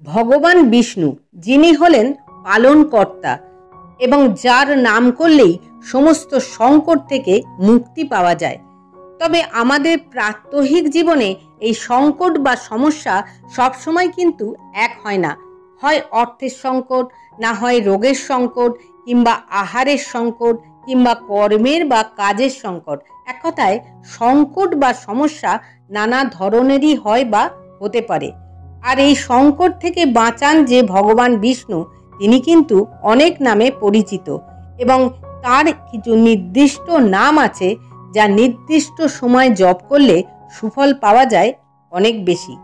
ভগবান বিষ্ণু, যিনি হলেন পালনকর্তা এবং যার নাম করলেই সমস্ত সংকট থেকে মুক্তি পাওয়া যায়। তবে আমাদের প্রাত্যহিক জীবনে এই সংকট বা সমস্যা সবসময় কিন্তু এক হয় না। হয় অর্থের সংকট, না হয় রোগের সংকট, কিংবা আহারের সংকট, কিংবা কর্মের বা কাজের সংকট। এক কথায় সংকট বা সমস্যা নানা ধরনেরই হয় বা হতে পারে। আর এই সংকট থেকে বাঁচান যে ভগবান বিষ্ণু, তিনি কিন্তু অনেক নামে পরিচিত এবং তার কিছু নির্দিষ্ট নাম আছে যা নির্দিষ্ট সময় জপ করলে সুফল পাওয়া যায় অনেক বেশি।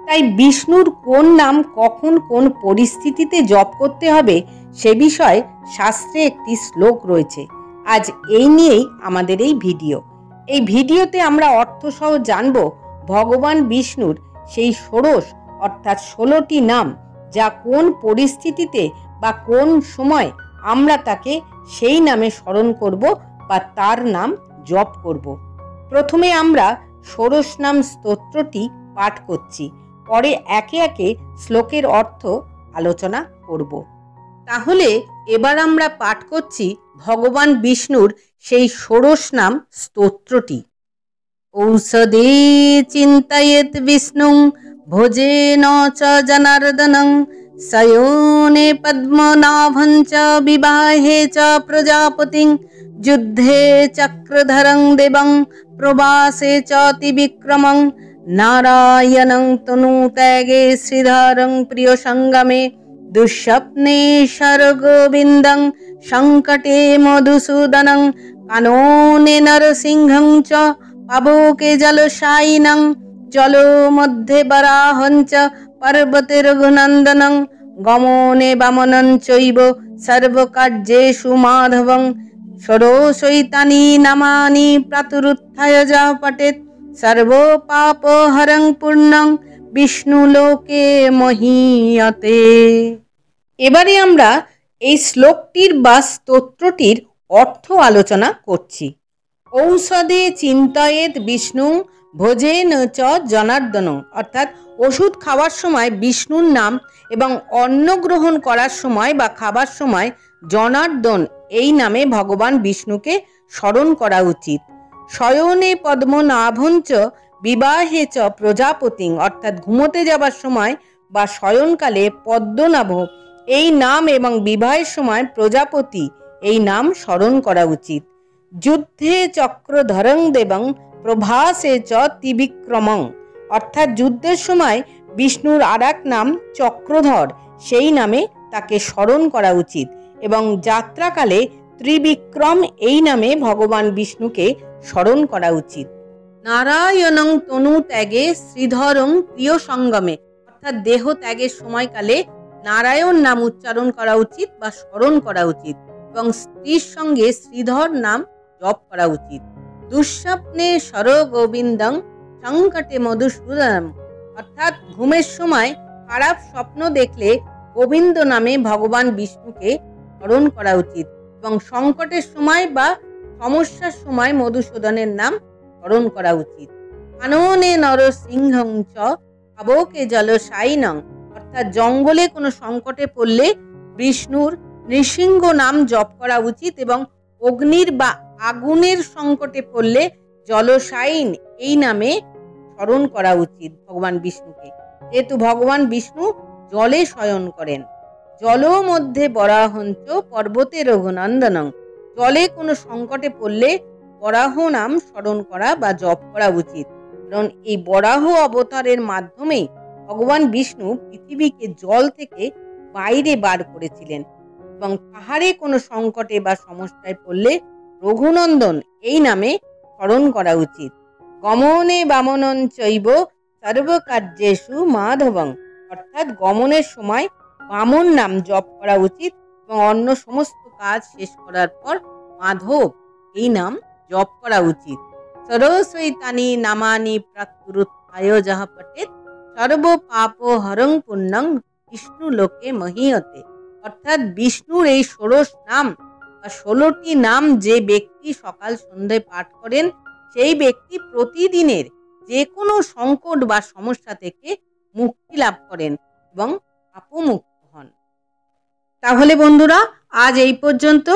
তাই বিষ্ণুর কোন নাম কখন কোন পরিস্থিতিতে জপ করতে হবে সে বিষয়ে শাস্ত্রে একটি শ্লোক রয়েছে। আজ এই নিয়েই আমাদের এই ভিডিও। এই ভিডিওতে আমরা অর্থসহ জানব ভগবান বিষ্ণুর সেই ষোড়শ অর্থাৎ 16টি নাম, যা কোন পরিস্থিতিতে বা কোন সময় আমরা তাকে সেই নামে স্মরণ করব বা তার নাম জপ করব। প্রথমে আমরা ষোড়শ নাম স্তোত্রটি পাঠ করছি, পরে একে একে শ্লোকের অর্থ আলোচনা করব। তাহলে এবার আমরা পাঠ করছি ভগবান বিষ্ণুর সেই ষোড়শ নাম স্তোত্রটি। ঔষধে চিন্তয়েৎ বিষ্ণুং ভোজেন চ জনার্দনং শয়নে পদ্মনাভং চ বিবাহে চ প্রজাপতিং যুদ্ধে চক্রধরং দেবং প্রবাসে চ ত্রিবিক্রমং নারায়ণং তনুত্যাগে শ্রীধরং প্রিয় সঙ্গমে দুঃস্বপ্নে শরগোবিন্দং সংকটে মধুসূদনং কাননে নরসিংহং চ পাবকে জলশায়িনং জলো মধ্যে বরাহং চ পর্বতে রঘুনন্দনং গমনে বামনং চৈব সর্বকার্যেষু মাধবং ষোড়শৈতানি নামানি প্রাতুরুত্থায় যা পঠেৎ সর্বপাপহরং পূর্ণং বিষ্ণুলোকে মহীয়তে। এবারে আমরা এই শ্লোকটির বা স্তোত্রটির অর্থ আলোচনা করছি। ঔষধে চিন্তয়েৎ বিষ্ণু ভোজেন চ জনার্দনং, অর্থাৎ ওষুধ খাওয়ার সময় বিষ্ণুর নাম এবং অন্ন গ্রহণ করার সময় বা খাবার সময় জনার্দন এই নামে ভগবান বিষ্ণুকে স্মরণ করা উচিত। শয়নে পদ্মনাভং চ বিবাহে চ প্রজাপতিং, অর্থাৎ ঘুমোতে যাবার সময় বা শয়নকালে পদ্মনাভ এই নাম এবং বিবাহের সময় প্রজাপতি এই নাম স্মরণ করা উচিত। যুদ্ধে চক্রধরং দেবং প্রভাসে চ ত্রিবিক্রমং, অর্থাৎ যুদ্ধের সময় বিষ্ণুর আর এক নাম চক্রধর, সেই নামে তাকে স্মরণ করা উচিত এবং যাত্রাকালে ত্রিবিক্রম এই নামে ভগবান বিষ্ণুকে স্মরণ করা উচিত। নারায়ণং তনু ত্যাগে শ্রীধরং প্রিয় সঙ্গমে, অর্থাৎ দেহ ত্যাগের সময়কালে নারায়ণ নাম উচ্চারণ করা উচিত বা স্মরণ করা উচিত এবং স্ত্রীর সঙ্গে শ্রীধর নাম জপ করা উচিত। দুঃস্বপ্নে শরগোবিন্দং সংকটে মধুসূদনম, অর্থাৎ ঘুমের সময় খারাপ স্বপ্ন দেখলে গোবিন্দ নামে ভগবান বিষ্ণুকে স্মরণ করা উচিত এবং সংকটের সময় বা সমস্যার সময় মধুসূদনের নাম স্মরণ করা উচিত। কাননে নরসিংহং চ পাবকে জলশায়িনং, অর্থাৎ জঙ্গলে কোনো সংকটে পড়লে বিষ্ণুর নৃসিংহ নাম জপ করা উচিত এবং অগ্নির বা আগুনের সংকটে পড়লে জলশায়িন এই নামে স্মরণ করা উচিত ভগবান বিষ্ণুকে, যেহেতু ভগবান বিষ্ণু জলে শয়ন করেন। জল মধ্যে বরাহঞ্চ পর্বতে রঘুনন্দনং, জলে কোনো সংকটে পড়লে বরাহ নাম স্মরণ করা বা জপ করা উচিত, কারণ এই বরাহ অবতারের মাধ্যমেই ভগবান বিষ্ণু পৃথিবীকে জল থেকে বাইরে বার করেছিলেন। এবং পাহাড়ে কোনো সংকটে বা সমস্যায় পড়লে রঘুনন্দন এই নামে স্মরণ করা উচিত। গমনে বামনং চৈব সর্বকার্যেষু মাধবং, অর্থাৎ গমনের সময় বামন নাম জপ করা উচিত এবং অন্য সমস্ত কাজ শেষ করার পর মাধব এই নাম জপ করা উচিত। ষোড়শৈতানি নামানি প্রাতুরুত্থায় যা পঠেৎ সর্বপাপহরং পূর্ণং বিষ্ণুলোকে মহীয়তে, অর্থাৎ বিষ্ণুর এই ষোড়শ নাম বা 16টি নাম যে ব্যক্তি সকাল সন্ধ্যায় পাঠ করেন সেই ব্যক্তি প্রতিদিনের যে কোনো সংকট বা সমস্যা থেকে মুক্তি লাভ করেন এবং পাপমুক্ত হন। তাহলে বন্ধুরা, আজ এই পর্যন্ত।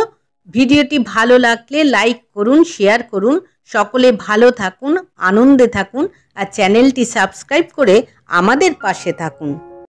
ভিডিওটি ভালো লাগলে লাইক করুন, শেয়ার করুন। সকলে ভালো থাকুন, আনন্দে থাকুন আর চ্যানেলটি সাবস্ক্রাইব করে আমাদের পাশে থাকুন।